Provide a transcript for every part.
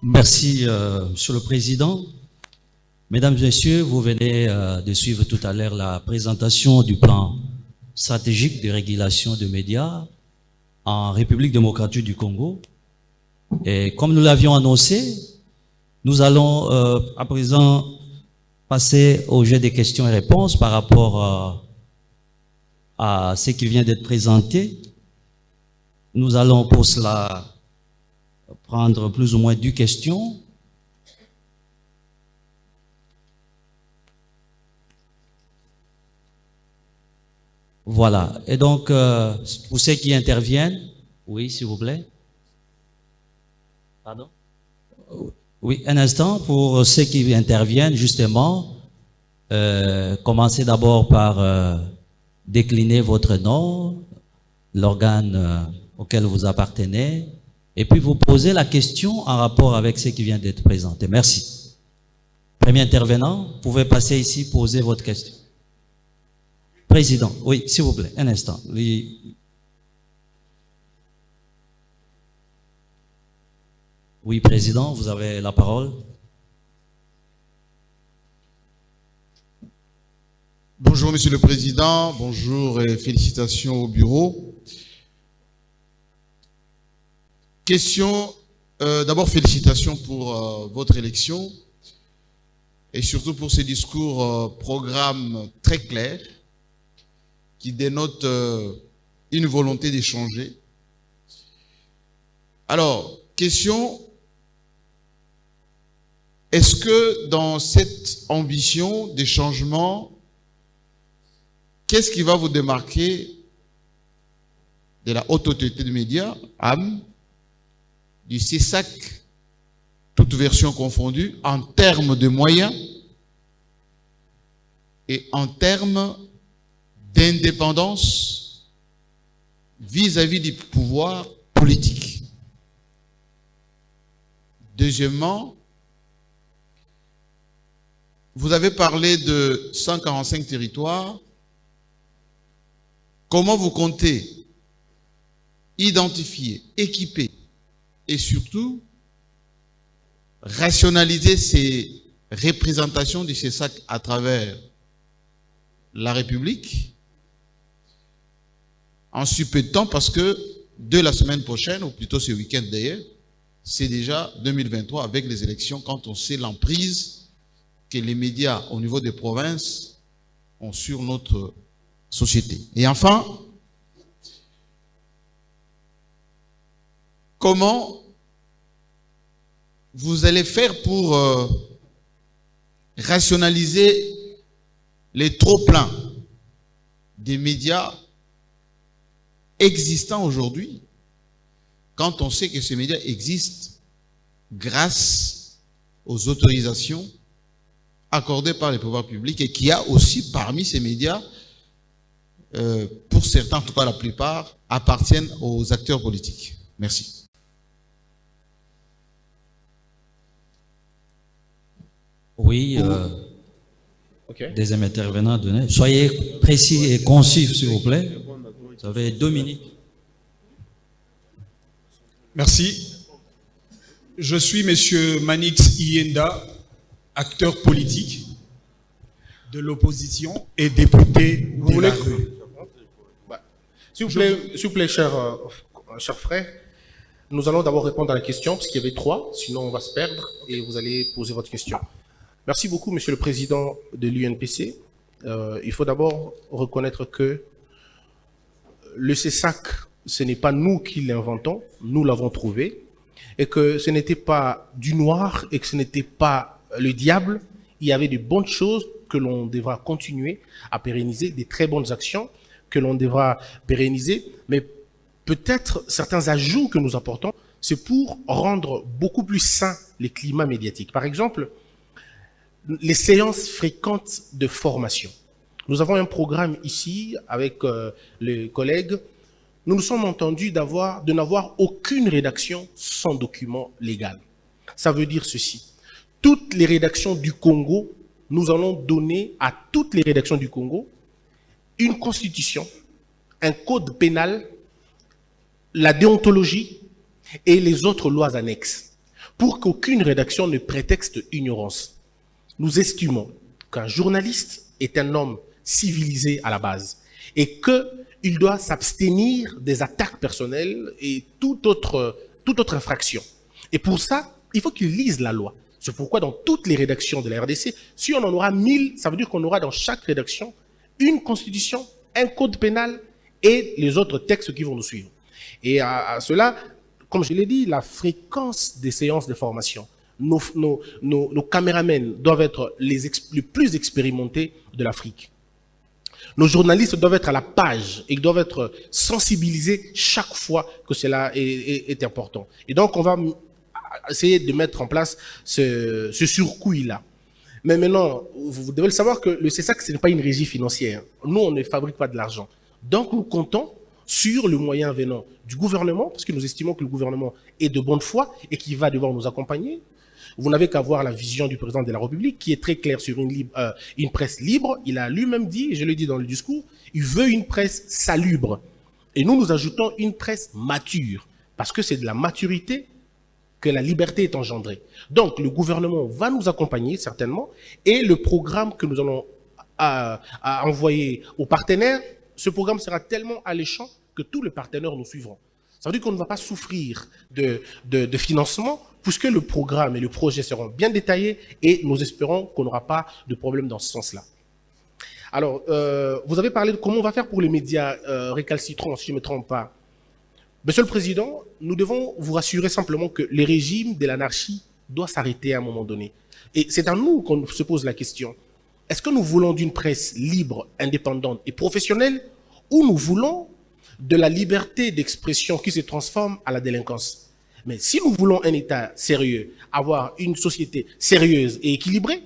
Merci, Monsieur le Président. Mesdames et Messieurs, vous venez de suivre tout à l'heure la présentation du plan stratégique de régulation des médias en République démocratique du Congo. Et comme nous l'avions annoncé, nous allons à présent passer au jet des questions et réponses par rapport à ce qui vient d'être présenté. Nous allons pour cela prendre plus ou moins 10 questions. Voilà. Et donc, pour ceux qui interviennent, oui, s'il vous plaît. Pardon? Oui, un instant. Pour ceux qui interviennent, justement, commencez d'abord par décliner votre nom, l'organe auquel vous appartenez, et puis vous posez la question en rapport avec ce qui vient d'être présenté. Merci. Premier intervenant, vous pouvez passer ici, poser votre question. Président, oui, s'il vous plaît, un instant. Oui, Président, vous avez la parole. Bonjour, Monsieur le Président. Bonjour et félicitations au bureau. Question, d'abord félicitations pour votre élection et surtout pour ce discours programme très clair qui dénote une volonté d'échanger. Alors, question, est-ce que dans cette ambition des changements, qu'est-ce qui va vous démarquer de la haute autorité des médias, AM, du CESAC, toute version confondue, en termes de moyens et en termes d'indépendance vis-à-vis du pouvoir politique? Deuxièmement, vous avez parlé de 145 territoires. Comment vous comptez identifier, équiper et surtout rationaliser ces représentations du CESAC à travers la République en si peu de temps, parce que de la semaine prochaine, ou plutôt ce week-end d'ailleurs, c'est déjà 2023 avec les élections, quand on sait l'emprise que les médias au niveau des provinces ont sur notre société. Et enfin, comment vous allez faire pour rationaliser les trop-pleins des médias existants aujourd'hui, quand on sait que ces médias existent grâce aux autorisations accordées par les pouvoirs publics et qu'il y a aussi parmi ces médias, pour certains, en tout cas la plupart, appartiennent aux acteurs politiques. Merci. Oui, Okay. Deuxième intervenant, soyez précis et concis, s'il vous plaît. Vous avez 2 minutes. Merci. Je suis Monsieur Manix Iyenda, acteur politique de l'opposition et député de la rue. S'il vous plaît, cher frère, nous allons d'abord répondre à la question, parce qu'il y avait 3, sinon on va se perdre, et vous allez poser votre question. Merci beaucoup, Monsieur le Président de l'UNPC. Il faut d'abord reconnaître que le CESAC, ce n'est pas nous qui l'inventons, nous l'avons trouvé, et que ce n'était pas du noir et que ce n'était pas le diable. Il y avait de bonnes choses que l'on devra continuer à pérenniser, des très bonnes actions que l'on devra pérenniser, mais peut-être certains ajouts que nous apportons, c'est pour rendre beaucoup plus sain les climats médiatiques. Par exemple, les séances fréquentes de formation. Nous avons un programme ici avec les collègues. Nous nous sommes entendus de n'avoir aucune rédaction sans document légal. Ça veut dire ceci. Toutes les rédactions du Congo, nous allons donner à toutes les rédactions du Congo une constitution, un code pénal, la déontologie et les autres lois annexes. pour qu'aucune rédaction ne prétexte ignorance. Nous estimons qu'un journaliste est un homme civilisé à la base et qu'il doit s'abstenir des attaques personnelles et toute autre infraction. Et pour ça, il faut qu'il lise la loi. C'est pourquoi dans toutes les rédactions de la RDC, si on en aura 1000, ça veut dire qu'on aura dans chaque rédaction une constitution, un code pénal et les autres textes qui vont nous suivre. Et à cela, comme je l'ai dit, la fréquence des séances de formation. Nos caméramens doivent être les plus expérimentés de l'Afrique. Nos journalistes doivent être à la page et ils doivent être sensibilisés chaque fois que cela est important. Et donc, on va essayer de mettre en place ce surcoût-là. Mais maintenant, vous devez le savoir que le CESAC, ce n'est pas une régie financière. Nous, on ne fabrique pas de l'argent. Donc, nous comptons sur le moyen venant du gouvernement, parce que nous estimons que le gouvernement est de bonne foi et qu'il va devoir nous accompagner. Vous n'avez qu'à voir la vision du président de la République qui est très claire sur une presse libre. Il a lui-même dit, et je le dis dans le discours, il veut une presse salubre. Et nous ajoutons une presse mature, parce que c'est de la maturité que la liberté est engendrée. Donc, le gouvernement va nous accompagner, certainement, et le programme que nous allons envoyer aux partenaires, ce programme sera tellement alléchant que tous les partenaires nous suivront. Ça veut dire qu'on ne va pas souffrir de financement, puisque le programme et le projet seront bien détaillés, et nous espérons qu'on n'aura pas de problème dans ce sens-là. Alors, vous avez parlé de comment on va faire pour les médias récalcitrants, si je ne me trompe pas. Monsieur le Président, nous devons vous rassurer simplement que les régimes de l'anarchie doivent s'arrêter à un moment donné. Et c'est à nous qu'on se pose la question. Est-ce que nous voulons d'une presse libre, indépendante et professionnelle, ou nous voulons de la liberté d'expression qui se transforme à la délinquance? Mais si nous voulons un État sérieux, avoir une société sérieuse et équilibrée,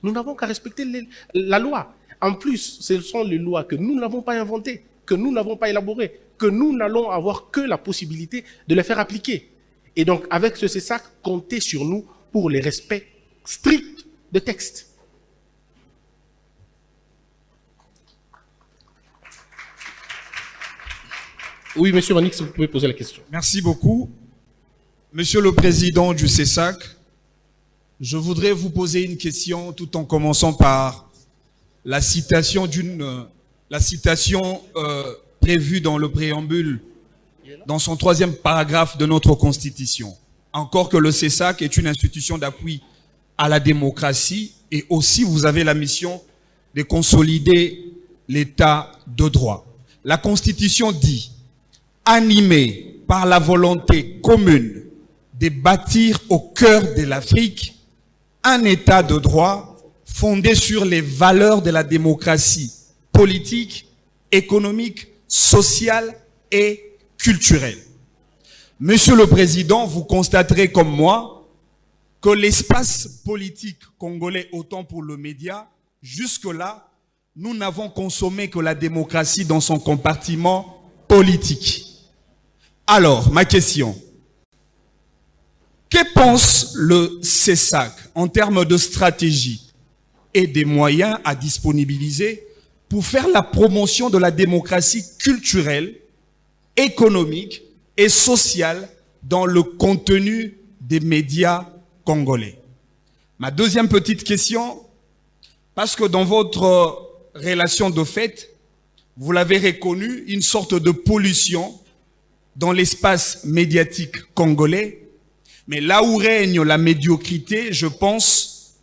nous n'avons qu'à respecter la loi. En plus, ce sont les lois que nous n'avons pas inventées, que nous n'avons pas élaborées, que nous n'allons avoir que la possibilité de les faire appliquer. Et donc, avec ce CESAC, comptez sur nous pour les respects stricts de textes. Oui, monsieur Manix, vous pouvez poser la question. Merci beaucoup. Monsieur le Président du CESAC, je voudrais vous poser une question tout en commençant par la citation prévue dans le préambule, dans son 3e paragraphe de notre Constitution. Encore que le CESAC est une institution d'appui à la démocratie et aussi vous avez la mission de consolider l'état de droit. La Constitution dit « Animé par la volonté commune de bâtir au cœur de l'Afrique un état de droit fondé sur les valeurs de la démocratie politique, économique, sociale et culturelle. » Monsieur le Président, vous constaterez comme moi que l'espace politique congolais, autant pour le média, jusque-là, nous n'avons consommé que la démocratie dans son compartiment politique. Alors, ma question, que pense le CESAC en termes de stratégie et des moyens à disponibiliser pour faire la promotion de la démocratie culturelle, économique et sociale dans le contenu des médias congolais? Ma deuxième petite question, parce que dans votre relation de fait, vous l'avez reconnu, une sorte de pollution dans l'espace médiatique congolais, mais là où règne la médiocrité, je pense,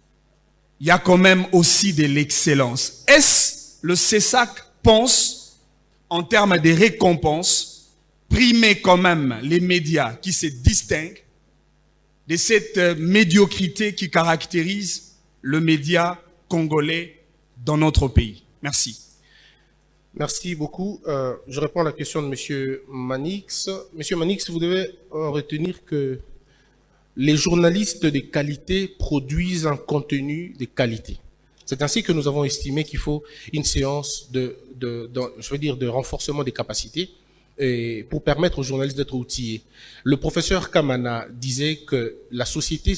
il y a quand même aussi de l'excellence. Est-ce le CESAC pense, en termes de récompenses, primer quand même les médias qui se distinguent de cette médiocrité qui caractérise le média congolais dans notre pays? Merci. Merci beaucoup. Je réponds à la question de Monsieur Manix. Monsieur Manix, vous devez retenir que les journalistes de qualité produisent un contenu de qualité. C'est ainsi que nous avons estimé qu'il faut une séance de renforcement des capacités et pour permettre aux journalistes d'être outillés. Le professeur Kamana disait que la société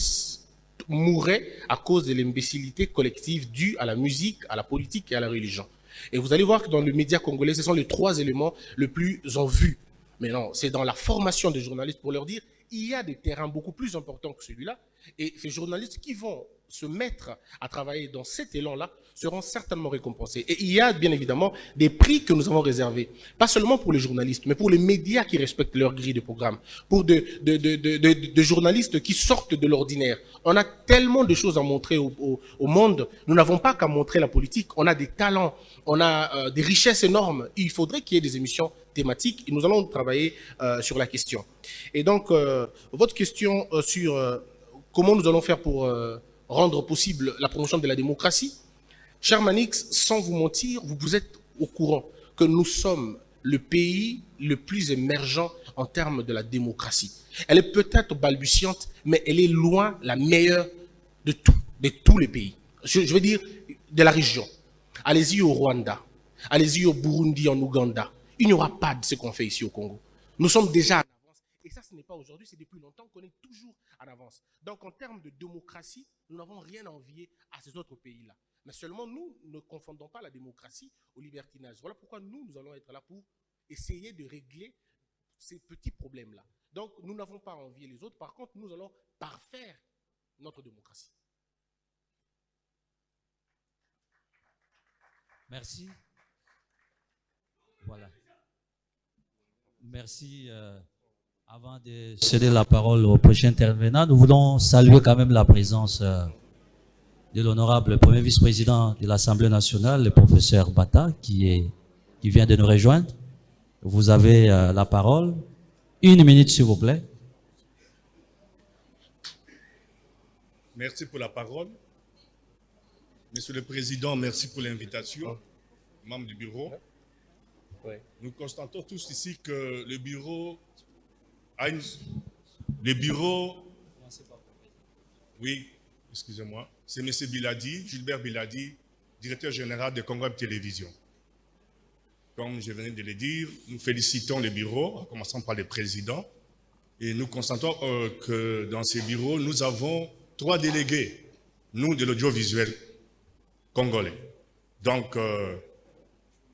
mourrait à cause de l'imbécilité collective due à la musique, à la politique et à la religion. Et vous allez voir que dans le média congolais, ce sont les 3 éléments les plus en vue. Mais non, c'est dans la formation des journalistes pour leur dire, Il y a des terrains beaucoup plus importants que celui-là, et ces journalistes qui vont se mettre à travailler dans cet élan-là seront certainement récompensés. Et il y a bien évidemment des prix que nous avons réservés, pas seulement pour les journalistes, mais pour les médias qui respectent leur grille de programme, pour de journalistes qui sortent de l'ordinaire. On a tellement de choses à montrer au monde, nous n'avons pas qu'à montrer la politique, on a des talents, on a des richesses énormes. Il faudrait qu'il y ait des émissions thématiques et nous allons travailler sur la question. Et donc, votre question sur comment nous allons faire pour rendre possible la promotion de la démocratie. Cher Manix, sans vous mentir, vous êtes au courant que nous sommes le pays le plus émergent en termes de la démocratie. Elle est peut-être balbutiante, mais elle est loin la meilleure de tous les pays. Je veux dire, de la région. Allez-y au Rwanda, allez-y au Burundi, en Ouganda. Il n'y aura pas de ce qu'on fait ici au Congo. Nous sommes déjà en avance. Et ça, ce n'est pas aujourd'hui, c'est depuis longtemps qu'on est toujours en avance. Donc, en termes de démocratie, nous n'avons rien à envier à ces autres pays-là. Mais seulement nous ne confondons pas la démocratie au libertinage. Voilà pourquoi nous allons être là pour essayer de régler ces petits problèmes-là. Donc, nous n'avons pas à envier les autres. Par contre, nous allons parfaire notre démocratie. Merci. Voilà. Merci. Avant de céder la parole au prochain intervenant, nous voulons saluer quand même la présence de l'honorable premier vice-président de l'Assemblée nationale, le professeur Bata, qui vient de nous rejoindre. Vous avez la parole. 1 minute, s'il vous plaît. Merci pour la parole. Monsieur le Président, merci pour l'invitation. Membre du bureau. Nous constatons tous ici que le bureau oui, excusez-moi, c'est M. Biladi, Gilbert Biladi, directeur général de Congo Web Télévision. Comme je venais de le dire, nous félicitons le bureau, en commençant par le président, et nous constatons que dans ces bureaux, nous avons 3 délégués, nous de l'audiovisuel congolais. Donc,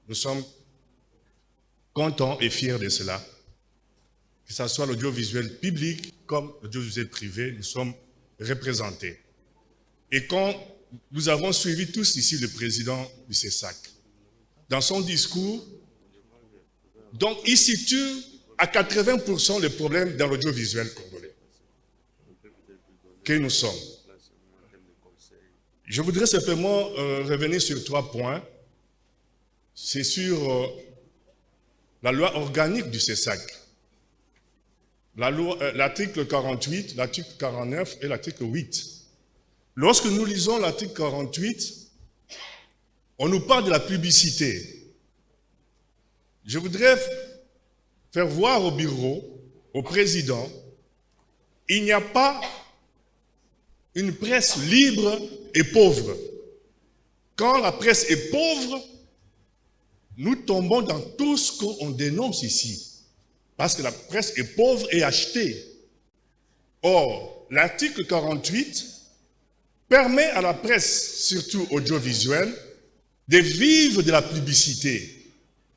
nous sommes contents et fiers de cela. Que ce soit l'audiovisuel public comme l'audiovisuel privé, nous sommes représentés. Et quand nous avons suivi tous ici le président du CESAC, dans son discours, donc il situe à 80% le problème dans l'audiovisuel congolais que nous sommes. Je voudrais simplement revenir sur 3 points. C'est sur la loi organique du CESAC. L'article 48, l'article 49 et l'article 8. Lorsque nous lisons l'article 48, on nous parle de la publicité. Je voudrais faire voir au bureau, au président, il n'y a pas une presse libre et pauvre. Quand la presse est pauvre, nous tombons dans tout ce qu'on dénonce ici. Parce que la presse est pauvre et achetée. Or, l'article 48 permet à la presse, surtout audiovisuelle, de vivre de la publicité.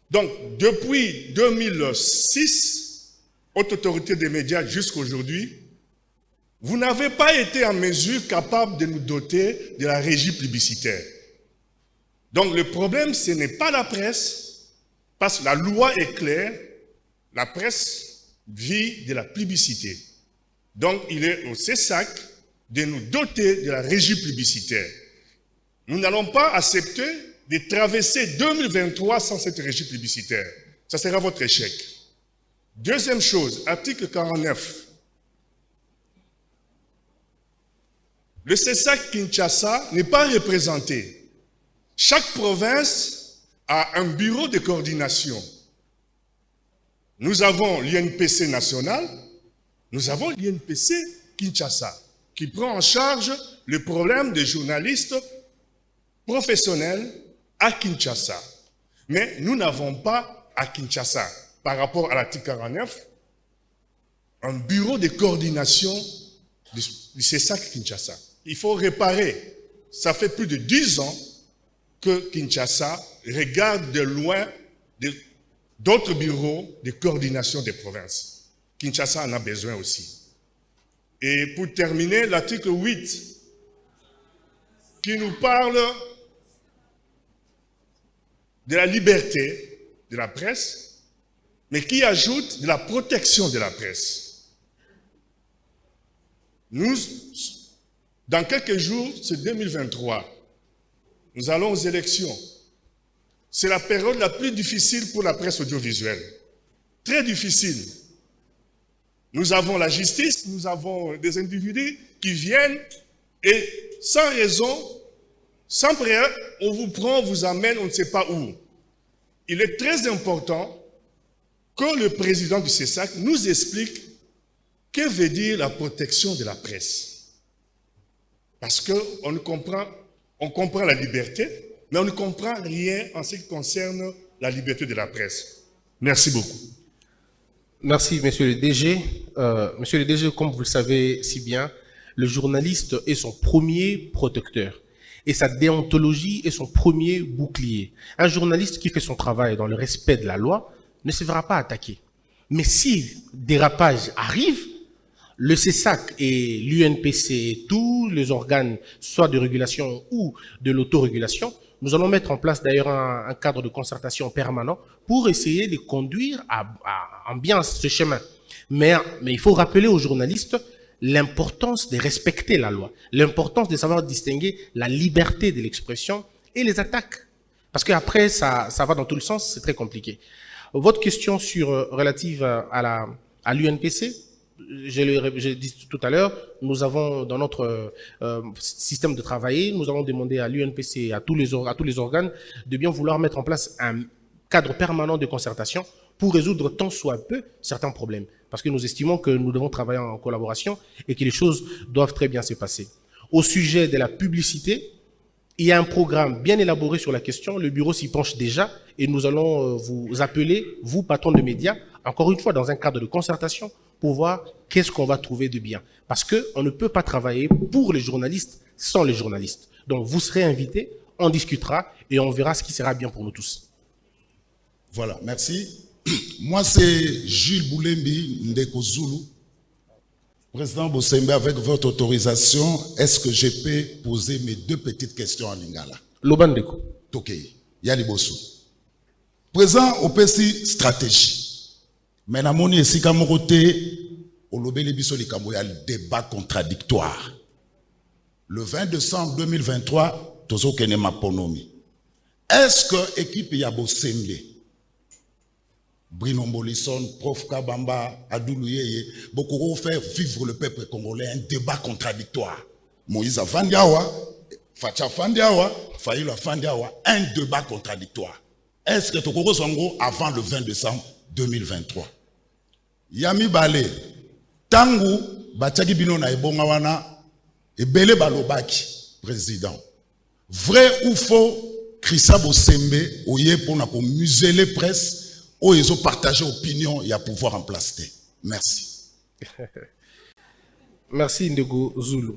Donc, depuis 2006, Haute Autorité des médias jusqu'à aujourd'hui, vous n'avez pas été en mesure capable de nous doter de la régie publicitaire. Donc, le problème, ce n'est pas la presse, parce que la loi est claire. La presse vit de la publicité. Donc, il est au CESAC de nous doter de la régie publicitaire. Nous n'allons pas accepter de traverser 2023 sans cette régie publicitaire. Ça sera votre échec. Deuxième chose, article 49. Le CESAC Kinshasa n'est pas représenté. Chaque province a un bureau de coordination. Nous avons l'INPC national, nous avons l'INPC Kinshasa, qui prend en charge le problème des journalistes professionnels à Kinshasa. Mais nous n'avons pas à Kinshasa, par rapport à l'article 49, un bureau de coordination du CESAC Kinshasa. Il faut réparer. Ça fait plus de 10 ans que Kinshasa regarde de loin d'autres bureaux de coordination des provinces. Kinshasa en a besoin aussi. Et pour terminer, l'article 8, qui nous parle de la liberté de la presse, mais qui ajoute de la protection de la presse. Nous, dans quelques jours, c'est 2023, nous allons aux élections. C'est la période la plus difficile pour la presse audiovisuelle. Très difficile. Nous avons la justice, nous avons des individus qui viennent et sans raison, sans prière, on vous prend, on vous amène, on ne sait pas où. Il est très important que le président du CESAC nous explique que veut dire la protection de la presse. Parce qu'on comprend la liberté, mais on ne comprend rien en ce qui concerne la liberté de la presse. Merci beaucoup. Merci, monsieur le DG. Monsieur le DG, comme vous le savez si bien, le journaliste est son premier protecteur. Et sa déontologie est son premier bouclier. Un journaliste qui fait son travail dans le respect de la loi ne se verra pas attaqué. Mais si dérapage arrive, le CESAC et l'UNPC et tous les organes, soit de régulation ou de l'autorégulation, nous allons mettre en place d'ailleurs un cadre de concertation permanent pour essayer de conduire en bien ce chemin. Mais il faut rappeler aux journalistes l'importance de respecter la loi, l'importance de savoir distinguer la liberté de l'expression et les attaques. Parce qu'après, ça va dans tous les sens, c'est très compliqué. Votre question relative à l'UNPC, j'ai dit tout à l'heure, nous avons dans notre système de travail, nous avons demandé à l'UNPC et à tous les organes de bien vouloir mettre en place un cadre permanent de concertation pour résoudre tant soit peu certains problèmes. Parce que nous estimons que nous devons travailler en collaboration et que les choses doivent très bien se passer. Au sujet de la publicité, il y a un programme bien élaboré sur la question, le bureau s'y penche déjà et nous allons vous appeler, vous, patrons de médias, encore une fois dans un cadre de concertation pour voir qu'est-ce qu'on va trouver de bien. Parce qu'on ne peut pas travailler pour les journalistes sans les journalistes. Donc vous serez invités, on discutera et on verra ce qui sera bien pour nous tous. Voilà, merci. Moi, c'est Jules Boulembi Ndeko Zulu. Président Bossembe, avec votre autorisation, est-ce que je peux poser mes deux petites questions en lingala? Lobandeko. Ok, Yali Bosso. Président, au PSI stratégie. Mais na moni esi kamorote, au lobele biso likambo ya débat contradictoire. Le 20 décembre 2023, tozo kene maponomi. Est-ce que équipe ya Bossembe, Bruno Mbolisson, Prof Kabamba, Adoulou Yeye, beaucoup faire vivre le peuple congolais un débat contradictoire. Moïse Afandiawa, Facha Fandiawa, Faïla Fandiawa, un débat contradictoire. Est-ce que Tokoro Zongo avant le 20 décembre 2023? Yami Bale, Tangu, Bachagi Bino na ebonga wana, Ebele Balobaki, président. Vrai ou faux, Christa Bossembe, oye pour na ko museler presse, où ils ont partagé opinion et à pouvoir en placer. Merci. Merci Ndeko Zulu.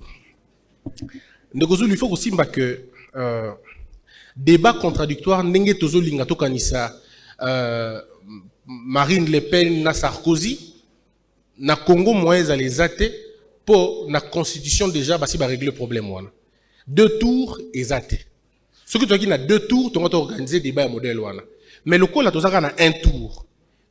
Ndeko Zulu, il faut aussi que débat contradictoire n'enge tozo lingato kanisa Marine Le Pen na Sarkozy na Congo moyens à les athées pour la constitution déjà basi ba régler le problème wana. 2 tours et athées. Ce que tu as dit na 2 tours, tu vas organiser débat modèle wana. Mais le coup là, tu as un tour.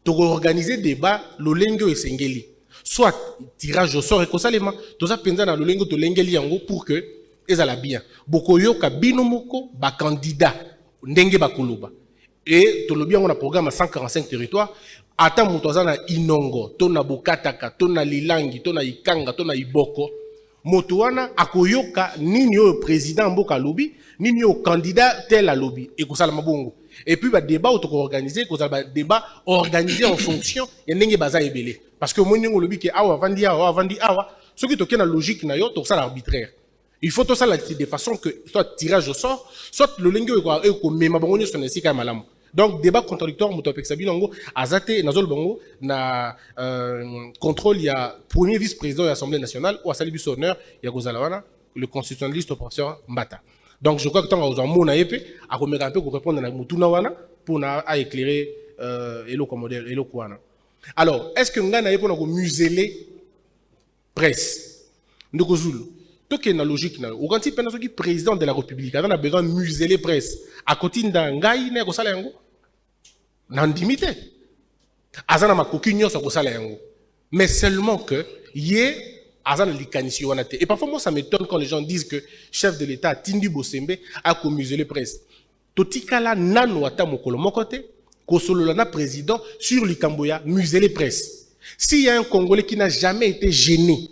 Tu as organisé débat, le lengo et sengeli. Soit tirage au sort et kosalema, tu as pensé dans le lengo to lengeli yango pour que ez ala bien. Boko yoka binomoko ba candidat ndenge ba kuluba. Et tu lobi on a programme à 145 territoires. Ata muto na Inongo, to na Bokataka, to na Lilangi, to na Ikanga, to na Iboko. Moto wana akoyoka nini yo président mboka lobi, nini yo candidat tel a lobi et kosalama bongo. Et puis, le débat auto-organisé, le débat organisé en fonction, il y a des baza ebele. Parce que moi, je dis que awa vandi awa, ce qui est la logique, c'est l'arbitraire. Il faut tout ça de façon que soit tirage au sort, soit le lingue est comme même abonné sur le site malam. Donc, débat contradictoire, moto pexabinango, azate, nazol bango, na contrôle, il y a premier vice-président de l'Assemblée nationale, ou à Salibus Honneur, il y a Gozalawana, le constitutionnaliste, le professeur Mbata. Donc, je crois que tant que vous avez à remettre un peu pour répondre à Moutouna pour éclairer Elo Komodel, Elo Kouana. Alors, est-ce que vous avez pour museler presse? Ndeko Zulu. Donc, il y a une logique. Quand il y a président de la République, on a besoin de museler presse. À côté d'un gars, il y a un salaire. Nandimité. Azana ma coquille sur le salaire. Mais seulement que, yé, azana likanisi wanate. Et parfois, moi, ça m'étonne quand les gens disent que chef de l'État, Tindu Bosembe, a commis museler presse. Totikala nano ata mokolo mokote, kosololana président sur l'Ikamboya, museler presse. S'il y a un Congolais qui n'a jamais été gêné,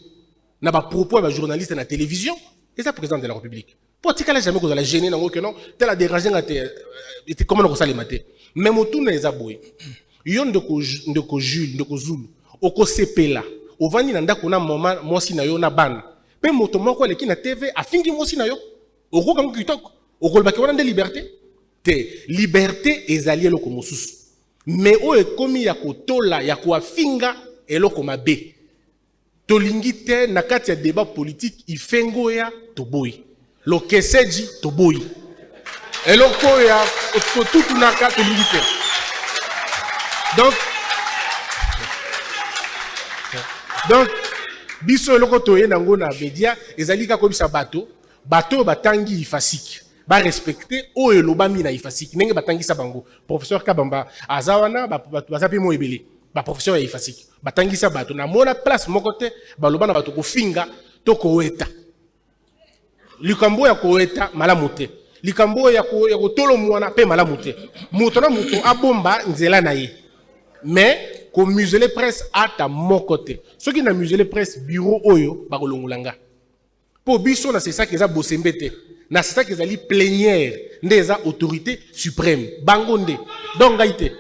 n'a pas propos à un journaliste à la télévision, et c'est le président de la République. Pour dire qu'elle n'a jamais la gêné, que non, tel a dérangé, comment on a les mater. Même autour de les aboués. Yon de ko Jules, de ko Zulu, au ko Sepela, au Vani Nanda Kona Moma, Mosi na yo na ban. Même motomo ko leki na TV, a fingi Mosi na yo, au ko kangu kitok, au ko lbaki wana de liberté. Te liberté ezali lo ko mosusu. Mais o e komi ya ko tola, ya ko afinga, elo ko mabe. Tolingi te na kati ya débat politique ifengo ya toboyi. Lo keseji toboyi. Eloko ya tout na kati tolingi te. Donc biso eloko toye nango na media ezali ka komisa bato batangi ifasiki. Ba respecter o eloba mina ifasiki. Nenge batangi sa bango. Professeur Kabamba azawana bazapi mo ebele. Ba professeur ya ifasiki. Batangisa bato na mona place moko te baloba na bato kofinga to koweta. Likambo ya koweta malamu te. Likambo ya kotolo mwana pe malamu te. Moto na moto abomba nzela na ye. Mais ko museler presse ata moko te. Soki na museler presse bureau oyo ba kolongolanga. Po biso na c'est ça que za Bosembe te. Na c'est ça que ezali plénière ndeza autorité suprême. Bango nde. Donc gaite.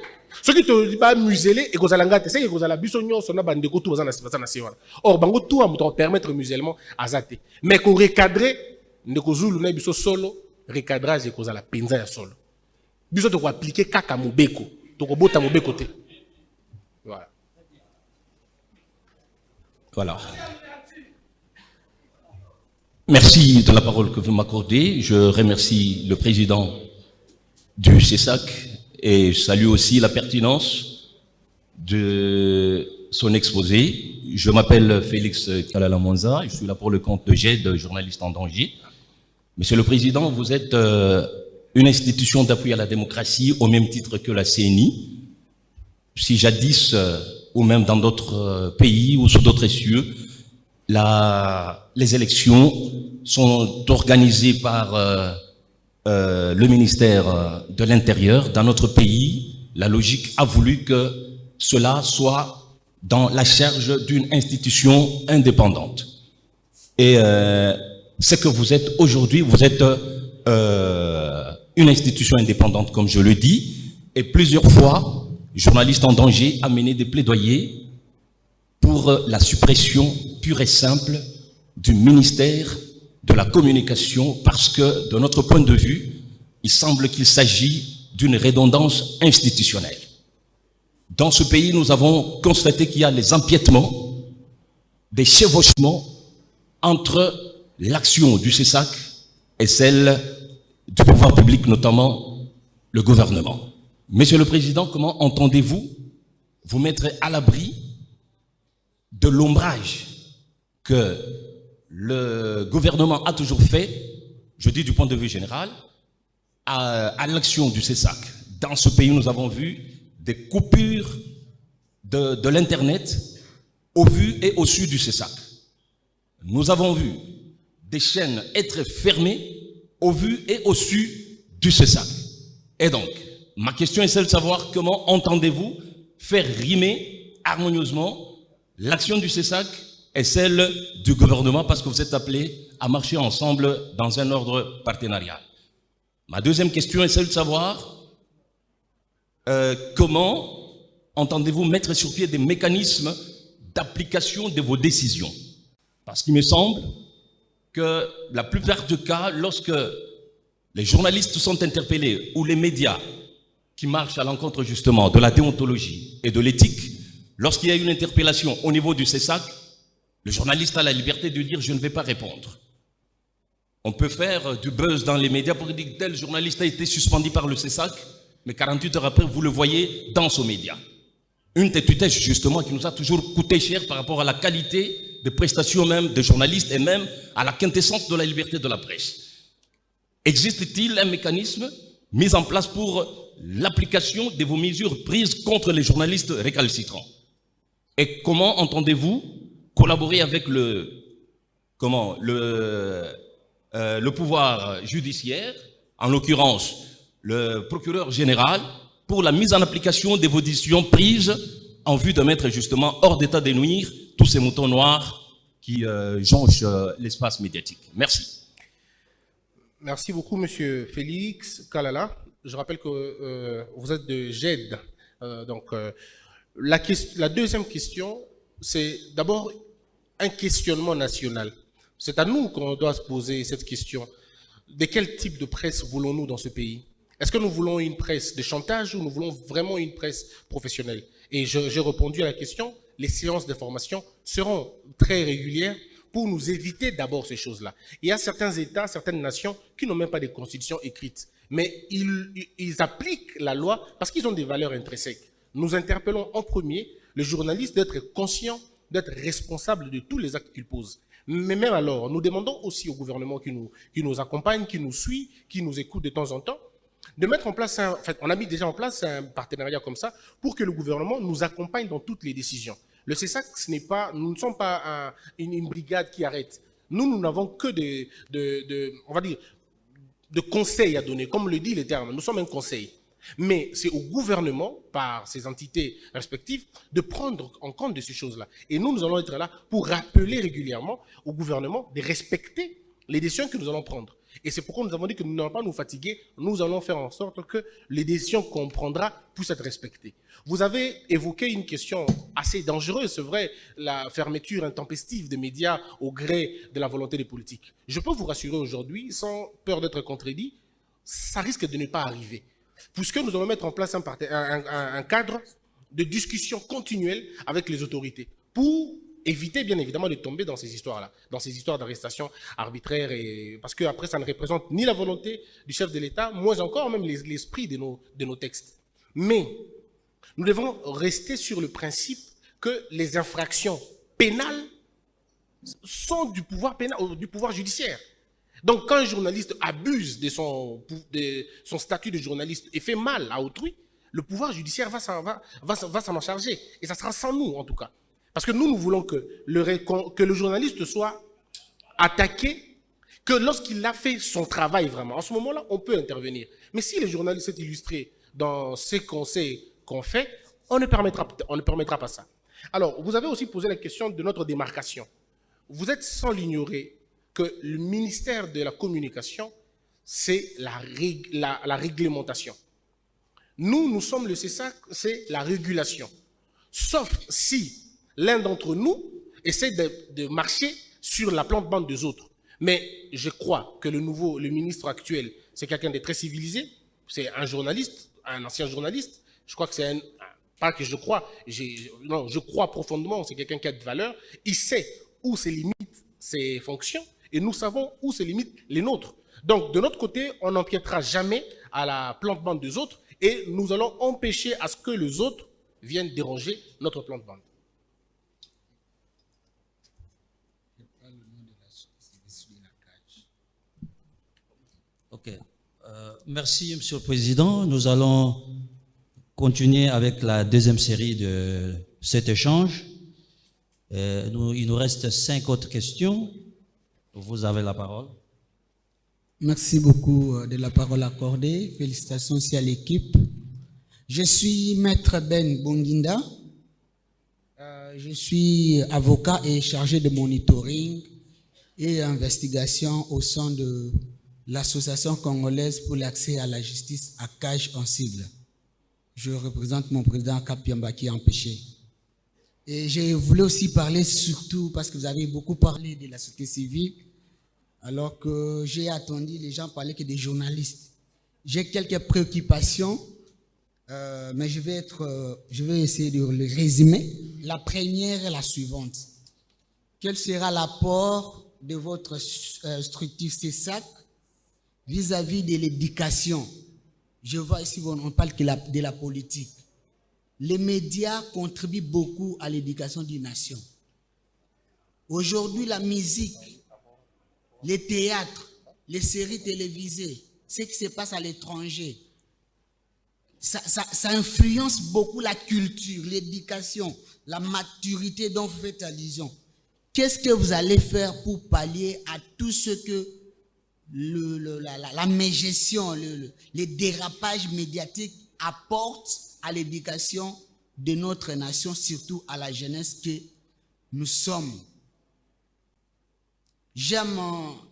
Ce qui te va museler et kozalanga te c'est que kozala biso nyonso na bandeko tout bazana sewana. Or bango tout a moto permettre musulman azate. Mais ko recadrer ndeko Zulu na biso solo recadrage et kozala penza ya solo. Biso to ko appliquer kaka mobeko. To ko bota mobeko te. Voilà. Voilà. Merci de la parole que vous m'accordez. Je remercie le président du CESAC et je salue aussi la pertinence de son exposé. Je m'appelle Félix Kalalamonza, je suis là pour le compte de GED, journaliste en danger. Monsieur le Président, vous êtes une institution d'appui à la démocratie au même titre que la CNI. Si jadis, ou même dans d'autres pays ou sous d'autres cieux, les élections sont organisées par le ministère de l'Intérieur. Dans notre pays, la logique a voulu que cela soit dans la charge d'une institution indépendante. Et ce que vous êtes aujourd'hui, vous êtes une institution indépendante, comme je le dis, et plusieurs fois, Journaliste en danger a mené des plaidoyers pour la suppression pure et simple du ministère de la communication parce que, de notre point de vue, il semble qu'il s'agit d'une redondance institutionnelle. Dans ce pays, nous avons constaté qu'il y a les empiètements, des chevauchements entre l'action du CESAC et celle du pouvoir public, notamment le gouvernement. Monsieur le Président, comment entendez-vous vous mettre à l'abri de l'ombrage que le gouvernement a toujours fait, je dis du point de vue général, à l'action du CESAC? Dans ce pays, nous avons vu des coupures de l'Internet au vu et au su du CESAC. Nous avons vu des chaînes être fermées au vu et au su du CESAC. Et donc, ma question est celle de savoir comment entendez-vous faire rimer harmonieusement l'action du CESAC et celle du gouvernement parce que vous êtes appelés à marcher ensemble dans un ordre partenarial. Ma deuxième question est celle de savoir comment entendez-vous mettre sur pied des mécanismes d'application de vos décisions. Parce qu'il me semble que la plupart des cas, lorsque les journalistes sont interpellés ou les médias qui marchent à l'encontre justement de la déontologie et de l'éthique, lorsqu'il y a une interpellation au niveau du CESAC, le journaliste a la liberté de dire « je ne vais pas répondre ». On peut faire du buzz dans les médias pour dire que tel journaliste a été suspendu par le CESAC, mais 48 heures après, vous le voyez dans ce média. Une têtutesse justement qui nous a toujours coûté cher par rapport à la qualité des prestations même des journalistes et même à la quintessence de la liberté de la presse. Existe-t-il un mécanisme mis en place pour l'application de vos mesures prises contre les journalistes récalcitrants? Et comment entendez-vous collaborer avec le pouvoir judiciaire, en l'occurrence le procureur général, pour la mise en application de vos décisions prises en vue de mettre justement hors d'état de nuire tous ces moutons noirs qui jonchent l'espace médiatique? Merci. Merci beaucoup, Monsieur Félix Kalala. Je rappelle que vous êtes de GED. La deuxième question, c'est d'abord un questionnement national. C'est à nous qu'on doit se poser cette question. De quel type de presse voulons-nous dans ce pays? Est-ce que nous voulons une presse de chantage ou nous voulons vraiment une presse professionnelle? Et j'ai répondu à la question, les séances d'information seront très régulières pour nous éviter d'abord ces choses-là. Il y a certains États, certaines nations qui n'ont même pas de constitution écrite, mais ils appliquent la loi parce qu'ils ont des valeurs intrinsèques. Nous interpellons en premier le journaliste d'être conscient, d'être responsable de tous les actes qu'il pose. Mais même alors, nous demandons aussi au gouvernement qui nous accompagne, qui nous suit, qui nous écoute de temps en temps, de mettre en place on a mis déjà en place un partenariat comme ça pour que le gouvernement nous accompagne dans toutes les décisions. Le CESAC, nous ne sommes pas une brigade qui arrête. Nous n'avons que on va dire, de conseils à donner. Comme le dit le terme, nous sommes un conseil. Mais c'est au gouvernement, par ses entités respectives, de prendre en compte de ces choses-là. Et nous allons être là pour rappeler régulièrement au gouvernement de respecter les décisions que nous allons prendre. Et c'est pourquoi nous avons dit que nous n'allons pas nous fatiguer, nous allons faire en sorte que les décisions qu'on prendra puissent être respectées. Vous avez évoqué une question assez dangereuse, c'est vrai, la fermeture intempestive des médias au gré de la volonté des politiques. Je peux vous rassurer aujourd'hui, sans peur d'être contredit, ça risque de ne pas arriver. Puisque nous allons mettre en place un cadre de discussion continuelle avec les autorités pour éviter bien évidemment de tomber dans ces histoires-là, dans ces histoires d'arrestation arbitraire, parce qu'après ça ne représente ni la volonté du chef de l'État, moins encore même l'esprit de nos textes. Mais nous devons rester sur le principe que les infractions pénales sont du pouvoir judiciaire. Donc quand un journaliste abuse de son statut de journaliste et fait mal à autrui, le pouvoir judiciaire va s'en en charger. Et ça sera sans nous en tout cas. Parce que nous voulons que le journaliste soit attaqué, que lorsqu'il a fait son travail vraiment, en ce moment-là, on peut intervenir. Mais si le journaliste est illustré dans ces conseils qu'on fait, on ne permettra pas ça. Alors, vous avez aussi posé la question de notre démarcation. Vous êtes sans l'ignorer que le ministère de la Communication, c'est la réglementation. Nous sommes le CESAC, c'est la régulation. Sauf si l'un d'entre nous essaie de marcher sur la plate-bande des autres. Mais je crois que le ministre actuel, c'est quelqu'un de très civilisé, c'est un journaliste, un ancien journaliste. Je crois que c'est pas que je crois, je crois profondément, c'est quelqu'un qui a de valeur. Il sait où se limitent ses fonctions et nous savons où se limitent les nôtres. Donc, de notre côté, on n'empiétera jamais à la plate-bande des autres et nous allons empêcher à ce que les autres viennent déranger notre plate-bande. Ok. Merci, Monsieur le Président. Nous allons continuer avec la deuxième série de cet échange. Il nous reste 5 autres questions. Vous avez la parole. Merci beaucoup de la parole accordée. Félicitations aussi à l'équipe. Je suis Maître Ben Bonginda. Je suis avocat et chargé de monitoring et investigation au sein de l'Association congolaise pour l'accès à la justice, ACAJ en sigle. Je représente mon président Kapiamba qui est empêché. Et je voulais aussi parler surtout, parce que vous avez beaucoup parlé de la société civile, alors que j'ai attendu les gens parler que des journalistes. J'ai quelques préoccupations, mais je vais essayer de les résumer. La première est la suivante. Quel sera l'apport de votre structure CESAC vis-à-vis de l'éducation? Je vois ici, on parle de la politique. Les médias contribuent beaucoup à l'éducation d'une nation. Aujourd'hui, la musique, les théâtres, les séries télévisées, ce qui se passe à l'étranger, ça influence beaucoup la culture, l'éducation, la maturité dont vous faites allusion. Qu'est-ce que vous allez faire pour pallier à tout ce que la mégestion, les dérapages médiatiques apportent à l'éducation de notre nation, surtout à la jeunesse que nous sommes? J'aime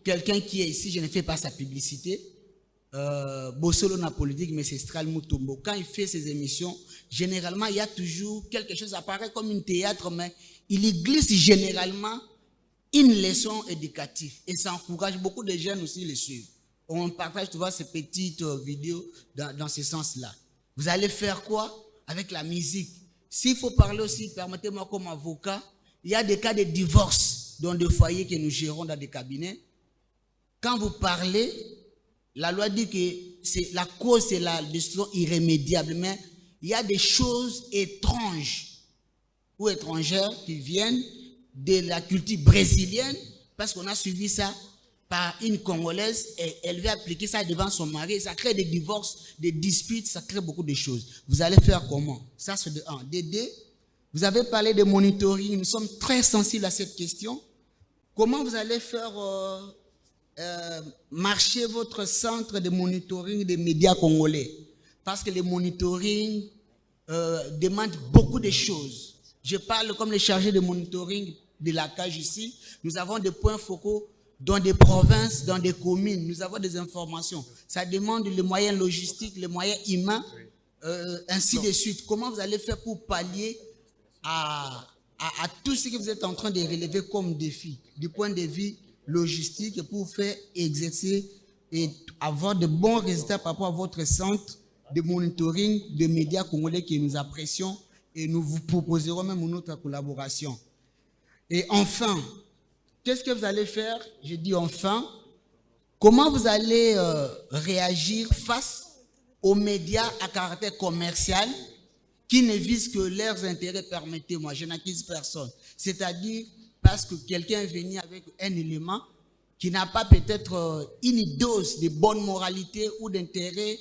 quelqu'un qui est ici, je ne fais pas sa publicité, Bossolo na politique, mais c'est Stral Mutombo. Quand il fait ses émissions, généralement, il y a toujours quelque chose qui apparaît comme un théâtre, mais il y glisse généralement une leçon éducative. Et ça encourage beaucoup de jeunes aussi les suivre. On partage, tu vois, ces petites vidéos dans ce sens-là. Vous allez faire quoi avec la musique? S'il faut parler aussi, permettez-moi comme avocat, il y a des cas de divorce dans des foyers que nous gérons dans des cabinets. Quand vous parlez, la loi dit que la cause, c'est la destruction irrémédiable, mais il y a des choses étranges ou étrangères qui viennent de la culture brésilienne, parce qu'on a suivi ça par une Congolaise et elle veut appliquer ça devant son mari. Ça crée des divorces, des disputes, ça crée beaucoup de choses. Vous allez faire comment? Ça, c'est de 1. De 2, vous avez parlé de monitoring. Nous sommes très sensibles à cette question. Comment vous allez faire marcher votre centre de monitoring des médias congolais? Parce que le monitoring demande beaucoup de choses. Je parle comme les chargés de monitoring de la CAGE ici. Nous avons des points focaux dans des provinces, dans des communes. Nous avons des informations. Ça demande les moyens logistiques, les moyens humains, ainsi de suite. Comment vous allez faire pour pallier à tout ce que vous êtes en train de relever comme défi, du point de vue logistique, pour faire exercer et avoir de bons résultats par rapport à votre centre de monitoring de médias congolais que nous apprécions et nous vous proposerons même une autre collaboration. Et enfin, qu'est-ce que vous allez faire? Je dis enfin, comment vous allez réagir face aux médias à caractère commercial qui ne visent que leurs intérêts? Permettez-moi, je n'accuse personne. C'est-à-dire parce que quelqu'un est venu avec un élément qui n'a pas peut-être une dose de bonne moralité ou d'intérêt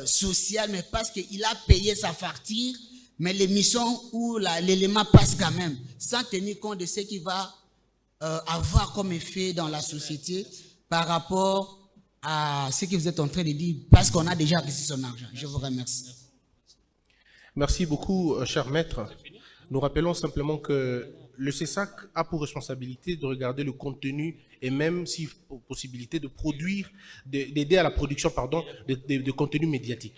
social, mais parce qu'il a payé sa facture, mais l'émission ou l'élément passe quand même, sans tenir compte de ce qu'il va avoir comme effet dans la société par rapport à ce que vous êtes en train de dire, parce qu'on a déjà reçu son argent. Je vous remercie. Merci beaucoup, cher maître. Nous rappelons simplement que le CESAC a pour responsabilité de regarder le contenu et même, si possibilité, de produire, d'aider à la production, de contenu médiatique.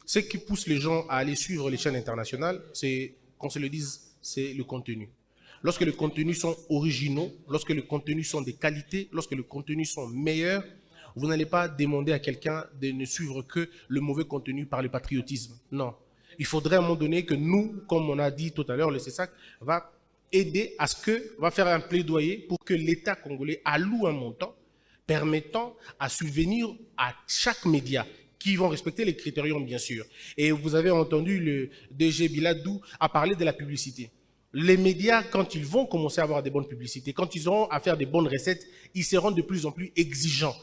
Ce qui pousse les gens à aller suivre les chaînes internationales, c'est, qu'on se le dise, c'est le contenu. Lorsque les contenus sont originaux, lorsque les contenus sont de qualité, lorsque les contenus sont meilleurs, vous n'allez pas demander à quelqu'un de ne suivre que le mauvais contenu par le patriotisme. Non. Il faudrait à un moment donné que nous, comme on a dit tout à l'heure, le CESAC va aider à ce que, va faire un plaidoyer pour que l'État congolais alloue un montant permettant à subvenir à chaque média qui vont respecter les critériums, bien sûr. Et vous avez entendu le DG Biladou a parlé de la publicité. Les médias, quand ils vont commencer à avoir des bonnes publicités, quand ils auront à faire des bonnes recettes, ils seront de plus en plus exigeants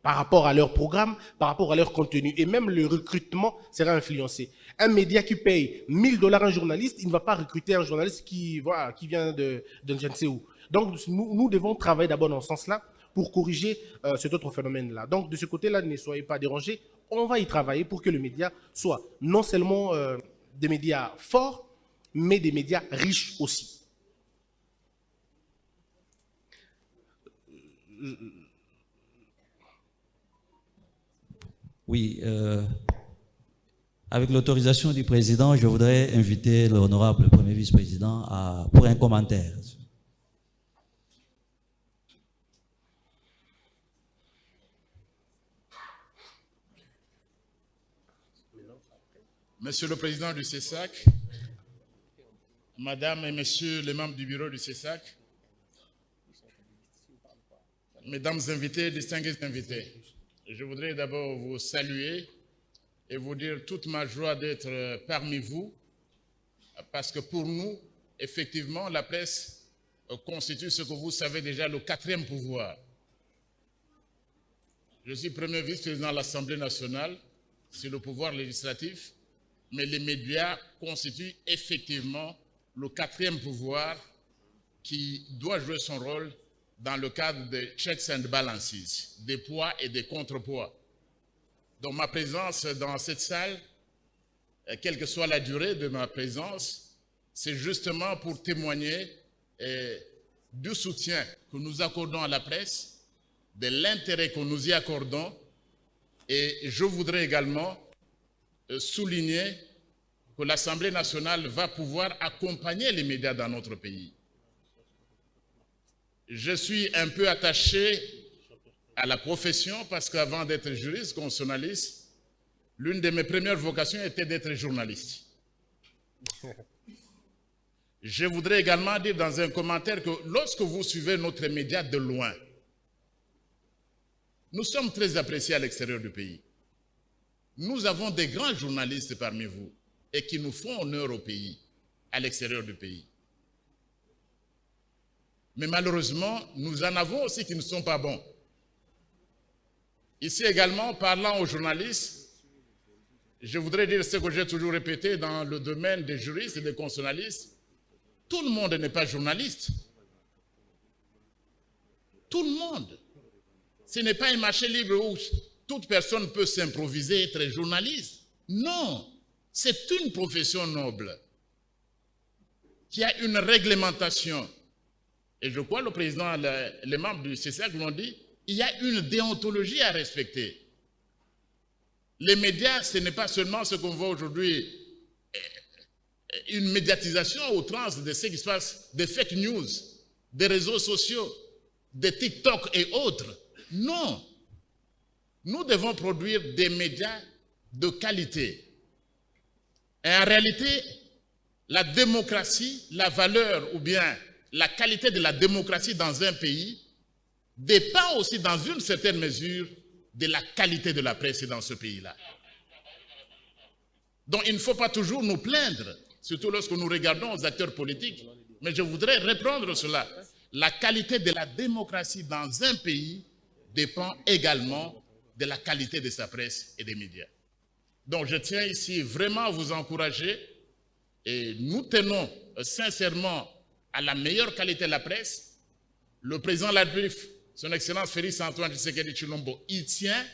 par rapport à leur programme, par rapport à leur contenu. Et même le recrutement sera influencé. Un média qui paye $1000 un journaliste, il ne va pas recruter un journaliste qui vient de je ne sais où. Donc, nous devons travailler d'abord dans ce sens-là pour corriger cet autre phénomène-là. Donc, de ce côté-là, ne soyez pas dérangés. On va y travailler pour que le média soit non seulement des médias forts, mais des médias riches aussi. Oui, avec l'autorisation du président, je voudrais inviter l'honorable premier vice-président pour un commentaire. Monsieur le Président du CESAC, Madame et Messieurs les membres du bureau du CESAC, Mesdames invités, distingués invités, je voudrais d'abord vous saluer et vous dire toute ma joie d'être parmi vous, parce que pour nous, effectivement, la presse constitue ce que vous savez déjà le 4e pouvoir. Je suis premier vice-président de l'Assemblée nationale, c'est le pouvoir législatif, mais les médias constituent effectivement le 4e pouvoir qui doit jouer son rôle dans le cadre des checks and balances, des poids et des contrepoids. Donc ma présence dans cette salle, quelle que soit la durée de ma présence, c'est justement pour témoigner du soutien que nous accordons à la presse, de l'intérêt que nous y accordons, et je voudrais également souligner que l'Assemblée nationale va pouvoir accompagner les médias dans notre pays. Je suis un peu attaché à la profession parce qu'avant d'être juriste constitutionnaliste, l'une de mes premières vocations était d'être journaliste. Je voudrais également dire dans un commentaire que lorsque vous suivez notre média de loin, nous sommes très appréciés à l'extérieur du pays. Nous avons des grands journalistes parmi vous et qui nous font honneur au pays, à l'extérieur du pays. Mais malheureusement, nous en avons aussi qui ne sont pas bons. Ici également, parlant aux journalistes, je voudrais dire ce que j'ai toujours répété dans le domaine des juristes et des constitutionnalistes. Tout le monde n'est pas journaliste. Tout le monde. Ce n'est pas un marché libre où toute personne peut s'improviser être journaliste. Non, c'est une profession noble qui a une réglementation. Et je crois que le président, les membres du CCAC l'ont dit, il y a une déontologie à respecter. Les médias, ce n'est pas seulement ce qu'on voit aujourd'hui, une médiatisation à outrance de ce qui se passe, des fake news, des réseaux sociaux, des TikTok et autres. Non. Nous devons produire des médias de qualité. Et en réalité, la démocratie, la valeur ou bien la qualité de la démocratie dans un pays dépend aussi dans une certaine mesure de la qualité de la presse dans ce pays-là. Donc il ne faut pas toujours nous plaindre, surtout lorsque nous regardons aux acteurs politiques, mais je voudrais reprendre cela. La qualité de la démocratie dans un pays dépend également de la qualité de sa presse et des médias. Donc je tiens ici vraiment à vous encourager et nous tenons sincèrement à la meilleure qualité de la presse. Le président de la République, son Excellence Félix Antoine Tshisekedi Tshilombo, il tient.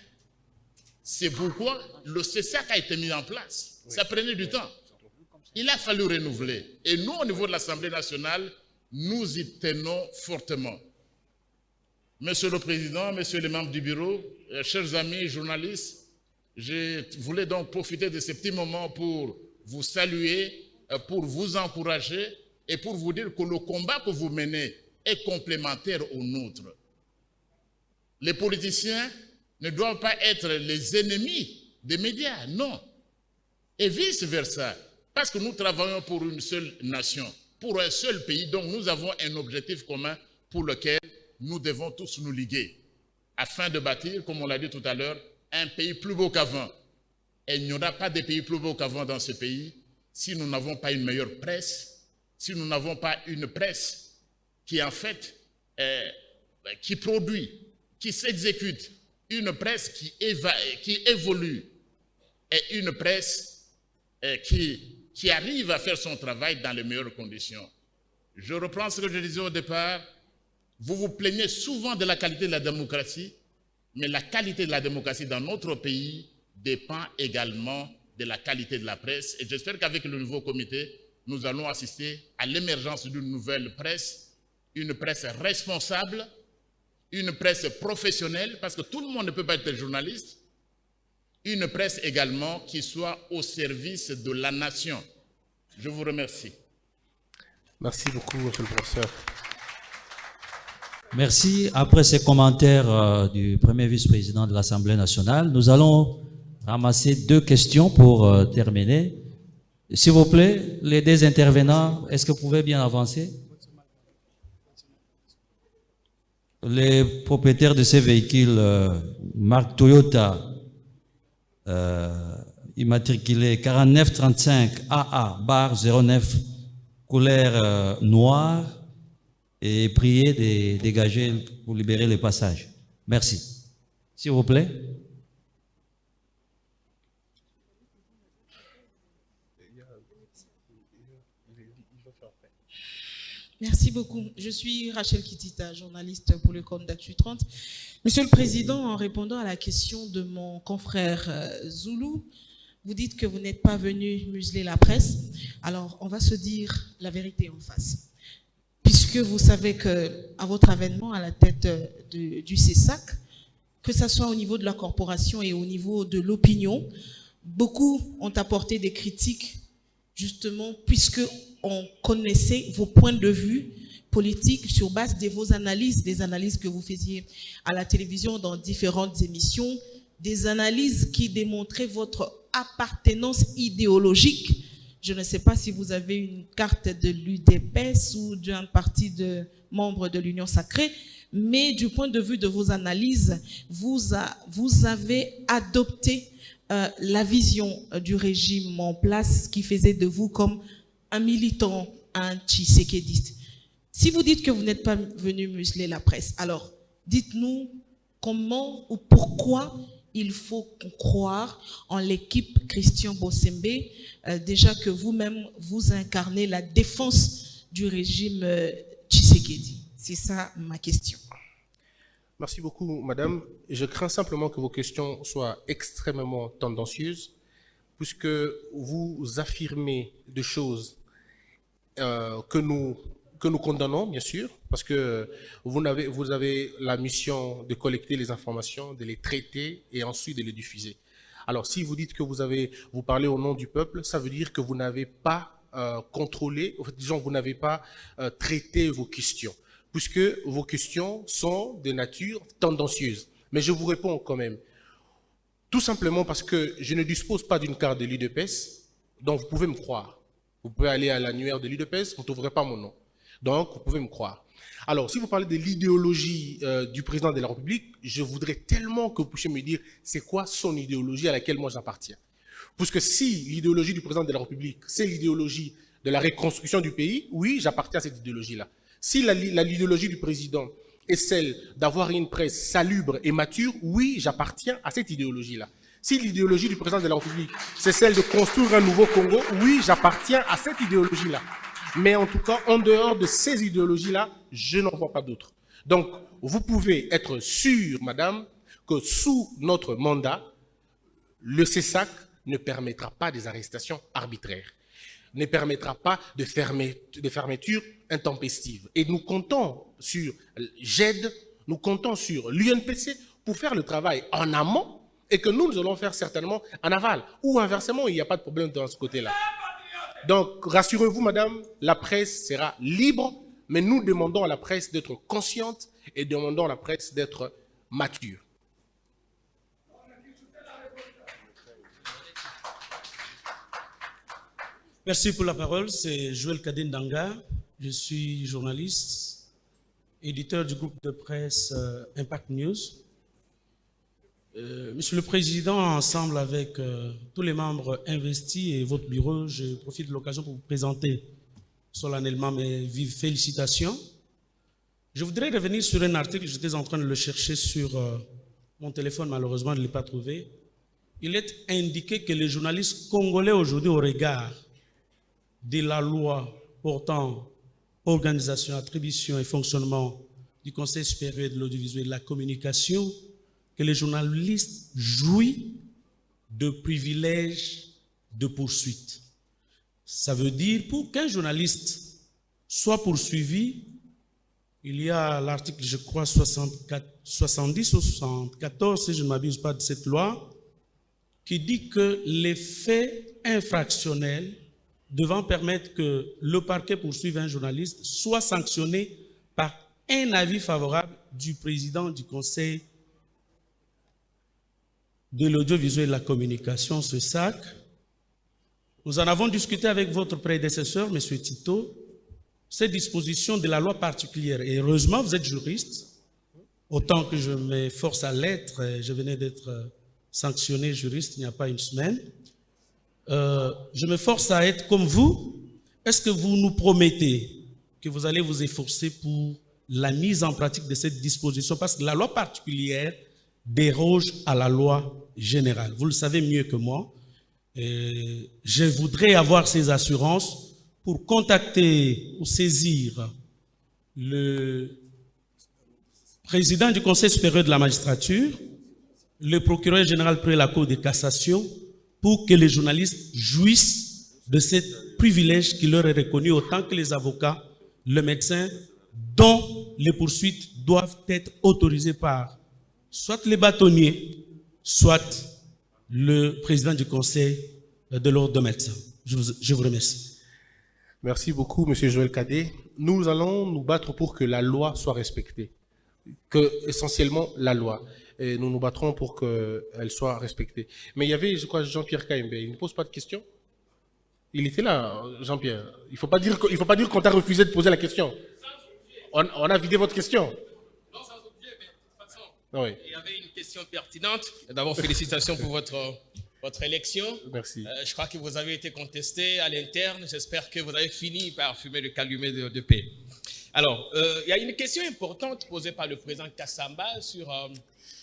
C'est pourquoi le CESAC a été mis en place. Ça prenait du temps. Il a fallu renouveler. Et nous, au niveau de l'Assemblée nationale, nous y tenons fortement. Monsieur le Président, Messieurs les membres du bureau, chers amis journalistes, je voulais donc profiter de ce petit moment pour vous saluer, pour vous encourager et pour vous dire que le combat que vous menez est complémentaire au nôtre. Les politiciens ne doivent pas être les ennemis des médias, non. Et vice-versa, parce que nous travaillons pour une seule nation, pour un seul pays, donc nous avons un objectif commun pour lequel nous devons tous nous liguer, afin de bâtir, comme on l'a dit tout à l'heure, un pays plus beau qu'avant. Et il n'y aura pas de pays plus beau qu'avant dans ce pays si nous n'avons pas une meilleure presse, si nous n'avons pas une presse qui en fait, qui produit, qui s'exécute, une presse qui évolue et une presse qui arrive à faire son travail dans les meilleures conditions. Je reprends ce que je disais au départ, vous vous plaignez souvent de la qualité de la démocratie, mais la qualité de la démocratie dans notre pays dépend également de la qualité de la presse. Et j'espère qu'avec le nouveau comité, nous allons assister à l'émergence d'une nouvelle presse, une presse responsable, une presse professionnelle, parce que tout le monde ne peut pas être journaliste, une presse également qui soit au service de la nation. Je vous remercie. Merci beaucoup, monsieur le professeur. Merci. Après ces commentaires du premier vice-président de l'Assemblée nationale, nous allons ramasser 2 questions pour terminer. S'il vous plaît, les 2 intervenants, est-ce que vous pouvez bien avancer? Les propriétaires de ces véhicules, marque Toyota, immatriculé 4935 AA bar 09, couleur noire et prier de dégager pour libérer le passage. Merci. S'il vous plaît. Merci beaucoup. Je suis Rachel Kitita, journaliste pour le compte d'Actu 30. Monsieur le Président, en répondant à la question de mon confrère Zoulou, vous dites que vous n'êtes pas venu museler la presse. Alors, on va se dire la vérité en face. Puisque vous savez qu'à votre avènement à la tête du CESAC, que ce soit au niveau de la corporation et au niveau de l'opinion, beaucoup ont apporté des critiques, justement, puisque on connaissait vos points de vue politiques sur base de vos analyses, des analyses que vous faisiez à la télévision dans différentes émissions, des analyses qui démontraient votre appartenance idéologique. Je ne sais pas si vous avez une carte de l'UDPS ou d'un parti de membres de l'Union sacrée, mais du point de vue de vos analyses, vous avez adopté la vision du régime en place qui faisait de vous comme un militant, un tshisekédiste. Si vous dites que vous n'êtes pas venu museler la presse, alors dites-nous comment ou pourquoi il faut croire en l'équipe Christian Bossembe, déjà que vous-même, vous incarnez la défense du régime Tshisekedi. C'est ça ma question. Merci beaucoup, madame. Je crains simplement que vos questions soient extrêmement tendancieuses, puisque vous affirmez des choses que nous condamnons, bien sûr, parce que vous avez la mission de collecter les informations, de les traiter et ensuite de les diffuser. Alors, si vous dites que vous parlez au nom du peuple, ça veut dire que vous n'avez pas contrôlé, disons, vous n'avez pas traité vos questions, puisque vos questions sont de nature tendancieuse. Mais je vous réponds quand même, tout simplement parce que je ne dispose pas d'une carte de l'UDPS, donc vous pouvez me croire. Vous pouvez aller à l'annuaire de l'UDPS, vous ne trouverez pas mon nom. Donc, vous pouvez me croire. Alors, si vous parlez de l'idéologie du président de la République, je voudrais tellement que vous puissiez me dire c'est quoi son idéologie à laquelle moi j'appartiens. Puisque si l'idéologie du président de la République, c'est l'idéologie de la reconstruction du pays, oui, j'appartiens à cette idéologie-là. Si l'idéologie du président est celle d'avoir une presse salubre et mature, oui, j'appartiens à cette idéologie-là. Si l'idéologie du président de la République, c'est celle de construire un nouveau Congo, oui, j'appartiens à cette idéologie-là. Mais en tout cas, en dehors de ces idéologies-là, je n'en vois pas d'autres. Donc, vous pouvez être sûr, madame, que sous notre mandat, le CESAC ne permettra pas des arrestations arbitraires, ne permettra pas de fermeture intempestive. Et nous comptons sur GED, nous comptons sur l'UNPC pour faire le travail en amont et que nous allons faire certainement en aval. Ou inversement, il n'y a pas de problème dans ce côté-là. Donc, rassurez-vous, madame, la presse sera libre, mais nous demandons à la presse d'être consciente et demandons à la presse d'être mature. Merci pour la parole. C'est Joël Kadendanga. Je suis journaliste, éditeur du groupe de presse Impact News. Monsieur le Président, ensemble avec tous les membres investis et votre bureau, je profite de l'occasion pour vous présenter solennellement mes vives félicitations. Je voudrais revenir sur un article, j'étais en train de le chercher sur mon téléphone, malheureusement je ne l'ai pas trouvé. Il est indiqué que les journalistes congolais aujourd'hui, au regard de la loi portant organisation, attribution et fonctionnement du Conseil supérieur de l'audiovisuel et de la communication, que les journalistes jouissent de privilèges de poursuite. Ça veut dire, pour qu'un journaliste soit poursuivi, il y a l'article, je crois, 70 ou 74, si je ne m'abuse pas de cette loi, qui dit que les faits infractionnels devant permettre que le parquet poursuive un journaliste soit sanctionné par un avis favorable du président du Conseil de l'audiovisuel et de la communication, ce SAC. Nous en avons discuté avec votre prédécesseur, M. Tito, ces dispositions de la loi particulière. Et heureusement, vous êtes juriste, autant que je m'efforce à l'être. Je venais d'être sanctionné juriste il n'y a pas une semaine. Je m'efforce à être comme vous. Est-ce que vous nous promettez que vous allez vous efforcer pour la mise en pratique de cette disposition, parce que la loi particulière déroge à la loi générale. Vous le savez mieux que moi. Je voudrais avoir ces assurances pour contacter ou saisir le président du Conseil supérieur de la magistrature, le procureur général près la Cour de cassation, pour que les journalistes jouissent de ce privilège qui leur est reconnu autant que les avocats, le médecin, dont les poursuites doivent être autorisées par soit les bâtonniers, soit le président du Conseil de l'ordre de médecins. Je vous remercie. Merci beaucoup, M. Joël Cadet. Nous allons nous battre pour que la loi soit respectée, que essentiellement la loi. Et nous nous battrons pour qu'elle soit respectée. Mais il y avait, je crois, Jean-Pierre Kaimbe. Il ne pose pas de questions? Il était là, Jean-Pierre. Il ne faut pas dire qu'on t'a refusé de poser la question. On a vidé votre question. Non, sans oublier, mais de toute façon, oui. Il y avait une question pertinente. D'abord, félicitations pour votre élection. Merci. Je crois que vous avez été contesté à l'interne. J'espère que vous avez fini par fumer le calumet de paix. Alors, il y a une question importante posée par le président Kassamba sur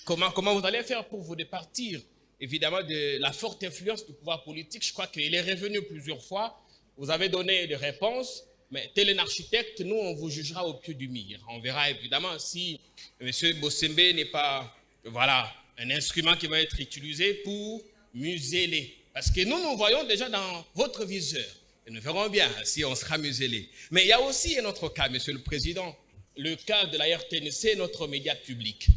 comment vous allez faire pour vous départir, évidemment, de la forte influence du pouvoir politique. Je crois qu'il est revenu plusieurs fois. Vous avez donné des réponses, mais tel un architecte, nous, on vous jugera au pied du mur. On verra évidemment si M. Bossembe n'est pas, voilà, un instrument qui va être utilisé pour museler. Parce que nous voyons déjà dans votre viseur. Et nous verrons bien si on sera muselé. Mais il y a aussi un autre cas, Monsieur le Président, le cas de la RTNC, notre média public,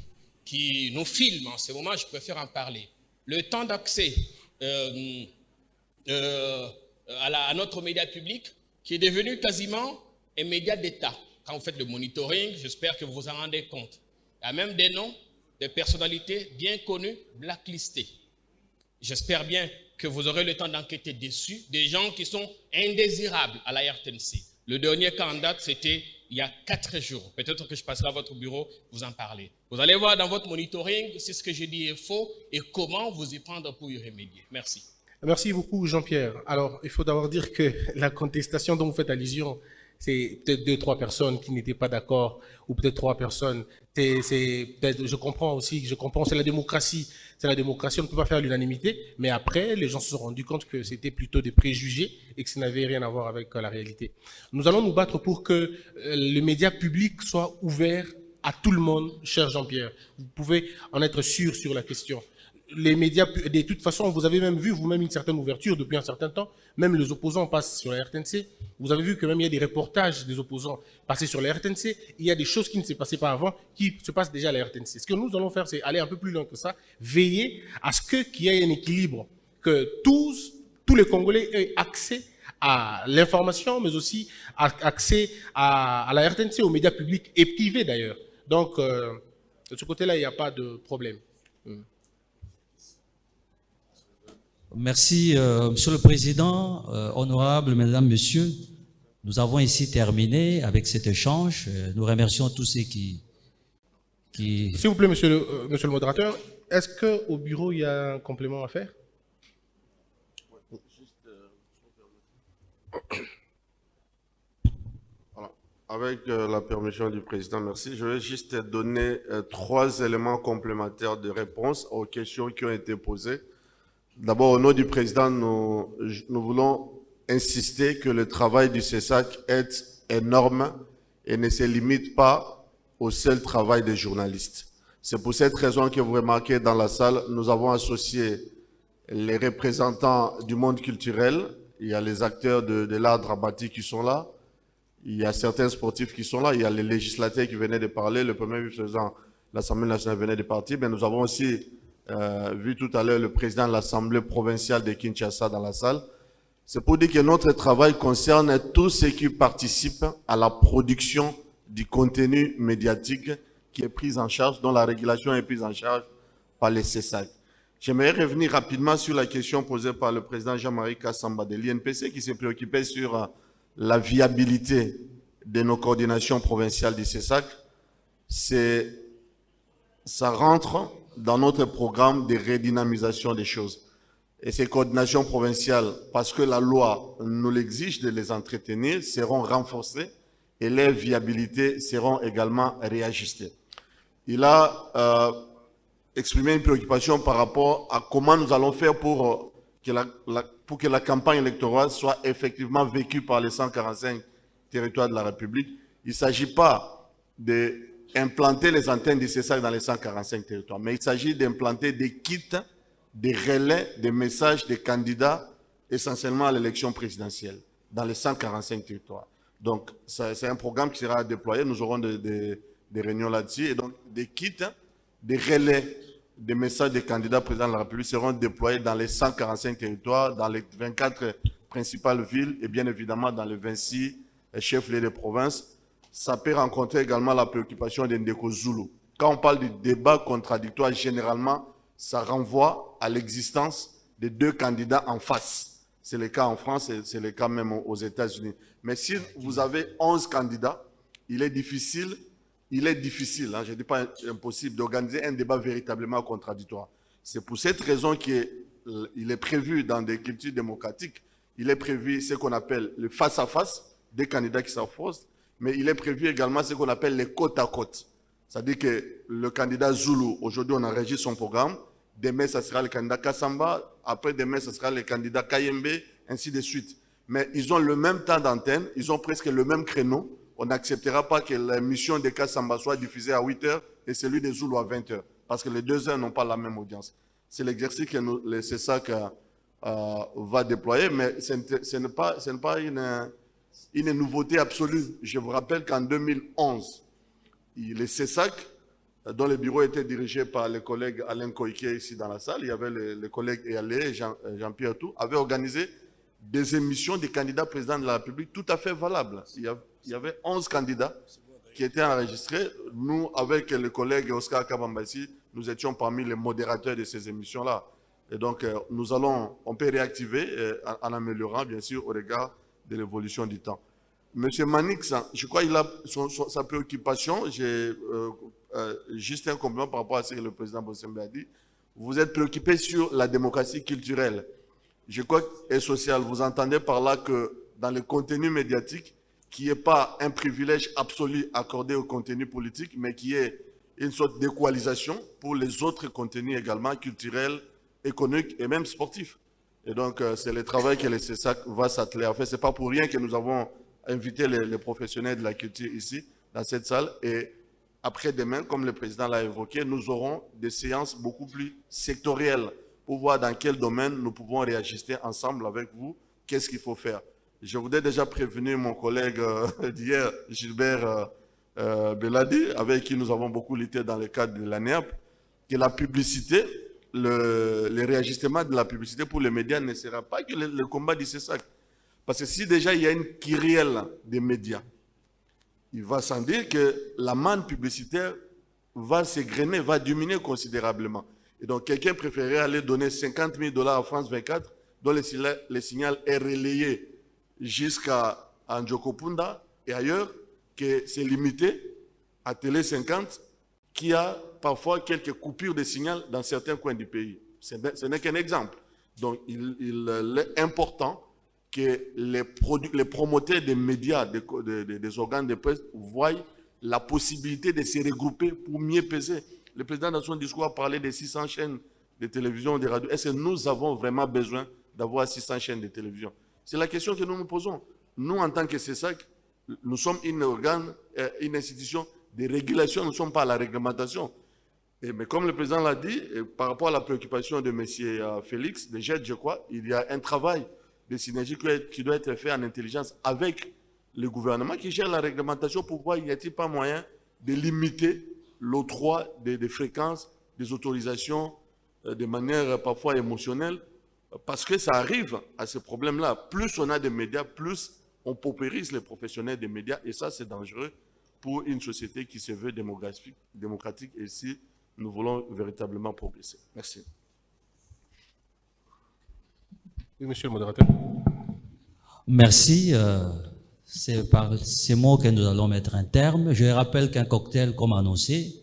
qui nous filme en ce moment, je préfère en parler. Le temps d'accès à notre média public, qui est devenu quasiment un média d'État. Quand vous faites le monitoring, j'espère que vous vous en rendez compte. Il y a même des noms de personnalités bien connues, blacklistées. J'espère bien que vous aurez le temps d'enquêter dessus, des gens qui sont indésirables à la RTNC. Le dernier cas en date, c'était il y a 4 jours. Peut-être que je passerai à votre bureau, vous en parler. Vous allez voir dans votre monitoring si ce que je dis est faux et comment vous y prendre pour y remédier. Merci. Merci beaucoup, Jean-Pierre. Alors, il faut d'abord dire que la contestation dont vous faites allusion, c'est peut-être 2-3 personnes qui n'étaient pas d'accord, ou peut-être 3 personnes. Je comprends aussi, c'est la démocratie. C'est la démocratie, on ne peut pas faire l'unanimité. Mais après, les gens se sont rendus compte que c'était plutôt des préjugés et que ça n'avait rien à voir avec la réalité. Nous allons nous battre pour que le média public soit ouvert à tout le monde, cher Jean-Pierre. Vous pouvez en être sûr sur la question. Les médias, de toute façon, vous avez même vu vous-même une certaine ouverture depuis un certain temps. Même les opposants passent sur la RTNC. Vous avez vu que même il y a des reportages des opposants passés sur la RTNC. Il y a des choses qui ne se passaient pas avant, qui se passent déjà à la RTNC. Ce que nous allons faire, c'est aller un peu plus loin que ça, veiller à ce qu'il y ait un équilibre, que tous les Congolais aient accès à l'information, mais aussi accès à la RTNC, aux médias publics et privés d'ailleurs. Donc, de ce côté-là, il n'y a pas de problème. Merci, Monsieur le Président, honorables Mesdames, Messieurs. Nous avons ici terminé avec cet échange. Nous remercions tous ceux qui... S'il vous plaît, monsieur le modérateur, est-ce qu'au bureau, il y a un complément à faire? Voilà. Avec la permission du Président, merci. Je vais juste donner 3 éléments complémentaires de réponse aux questions qui ont été posées. D'abord, au nom du Président, nous voulons insister que le travail du CESAC est énorme et ne se limite pas au seul travail des journalistes. C'est pour cette raison que vous remarquez dans la salle, nous avons associé les représentants du monde culturel, il y a les acteurs de l'art dramatique qui sont là, il y a certains sportifs qui sont là, il y a les législateurs qui venaient de parler, le premier vice-président de l'Assemblée nationale venait de partir, mais nous avons aussi vu tout à l'heure le président de l'Assemblée provinciale de Kinshasa dans la salle. C'est pour dire que notre travail concerne tous ceux qui participent à la production du contenu médiatique qui est pris en charge, dont la régulation est prise en charge par les CESAC. J'aimerais revenir rapidement sur la question posée par le président Jean-Marie Kassamba de l'INPC qui s'est préoccupé sur la viabilité de nos coordinations provinciales du CESAC. Ça rentre dans notre programme de redynamisation des choses. Et ces coordinations provinciales, parce que la loi nous l'exige de les entretenir, seront renforcées et leur viabilité seront également réajustées. Il a exprimé une préoccupation par rapport à comment nous allons faire pour que la campagne électorale soit effectivement vécue par les 145 territoires de la République. Il ne s'agit pas d'implanter les antennes du CESAC dans les 145 territoires, mais il s'agit d'implanter des kits, des relais, des messages des candidats, essentiellement à l'élection présidentielle, dans les 145 territoires. Donc, c'est un programme qui sera déployé. Nous aurons des réunions là-dessus. Et donc, des kits, des relais, des messages des candidats présidents de la République seront déployés dans les 145 territoires, dans les 24 principales villes et bien évidemment dans les 26 chefs-lieux de province. Ça peut rencontrer également la préoccupation des Ndeko Zulu. Quand on parle du débat contradictoire, généralement, ça renvoie à l'existence de deux candidats en face. C'est le cas en France et c'est le cas même aux États-Unis. Mais si vous avez 11 candidats, il est difficile, je ne dis pas impossible, d'organiser un débat véritablement contradictoire. C'est pour cette raison qu'il est prévu dans des cultures démocratiques, il est prévu ce qu'on appelle le face-à-face, des candidats qui s'affrontent, mais il est prévu également ce qu'on appelle les côte-à-côte. C'est-à-dire que le candidat Zulu, aujourd'hui on enregistre son programme, demain ça sera le candidat Kassamba, après demain ça sera le candidat Kayembe, ainsi de suite. Mais ils ont le même temps d'antenne, ils ont presque le même créneau. On n'acceptera pas que l'émission de Kassamba soit diffusée à 8 h et celui des Zulu à 20 h, parce que les deux heures n'ont pas la même audience. C'est l'exercice que le CESAC va déployer, mais ce n'est pas une nouveauté absolue. Je vous rappelle qu'en 2011, le CESAC, dont le bureau était dirigé par le collègue Alain Koïké ici dans la salle, il y avait le collègue Eyalé et Jean-Pierre Tout, avait organisé des émissions des candidats présidents de la République tout à fait valables. Il y avait 11 candidats qui étaient enregistrés. Nous, avec le collègue Oscar Kabambassi, nous étions parmi les modérateurs de ces émissions-là. Et donc, on peut réactiver en améliorant, bien sûr, au regard de l'évolution du temps. Monsieur Manix, je crois qu'il a sa préoccupation. J'ai juste un compliment par rapport à ce que le président Bossembe a dit. Vous êtes préoccupé sur la démocratie culturelle. Je crois, et sociale. Vous entendez par là que dans le contenu médiatique, qui n'est pas un privilège absolu accordé au contenu politique, mais qui est une sorte d'équalisation pour les autres contenus également culturels, économiques et même sportifs. Et donc, c'est le travail que le CESAC va s'atteler à faire. Ce n'est pas pour rien que nous avons invité les professionnels de la culture ici, dans cette salle. Et après-demain, comme le président l'a évoqué, nous aurons des séances beaucoup plus sectorielles pour voir dans quel domaine nous pouvons réajuster ensemble avec vous, qu'est-ce qu'il faut faire. Je voudrais déjà prévenir mon collègue d'hier, Gilbert Beladi, avec qui nous avons beaucoup lutté dans le cadre de l'ANEAP, que la publicité, le réajustement de la publicité pour les médias ne sera pas que le combat du CESAC. Parce que si déjà il y a une kyrielle des médias, il va sans dire que la manne publicitaire va s'égrener, va diminuer considérablement. Et donc quelqu'un préférerait aller donner 50 000 $ à France 24, dont le signal est relayé jusqu'à Ndjokopunda et ailleurs, que c'est limité à Télé 50, qui a parfois quelques coupures de signal dans certains coins du pays. Ce n'est qu'un exemple. Donc il est important que les promoteurs des médias, des organes de presse, voient la possibilité de se regrouper pour mieux peser. Le président dans son discours a parlé de 600 chaînes de télévision, de radio. Est-ce que nous avons vraiment besoin d'avoir 600 chaînes de télévision? C'est la question que nous nous posons. Nous, en tant que CESAC, nous sommes une institution de régulation, nous ne sommes pas à la réglementation. Mais comme le président l'a dit, par rapport à la préoccupation de M. Félix, déjà, je crois, il y a un travail de synergie qui doit être fait en intelligence avec le gouvernement qui gère la réglementation pour voir, il n'y a-t-il pas moyen de limiter l'octroi des fréquences, des autorisations de manière parfois émotionnelle, parce que ça arrive à ce problème-là. Plus on a des médias, plus on paupérise les professionnels des médias, et ça c'est dangereux pour une société qui se veut démocratique, et si nous voulons véritablement progresser. Merci. Oui, monsieur le modérateur. Merci. C'est par ces mots que nous allons mettre un terme. Je rappelle qu'un cocktail, comme annoncé,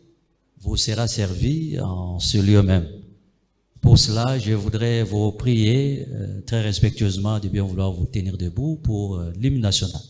vous sera servi en ce lieu même. Pour cela, je voudrais vous prier très respectueusement de bien vouloir vous tenir debout pour l'hymne national.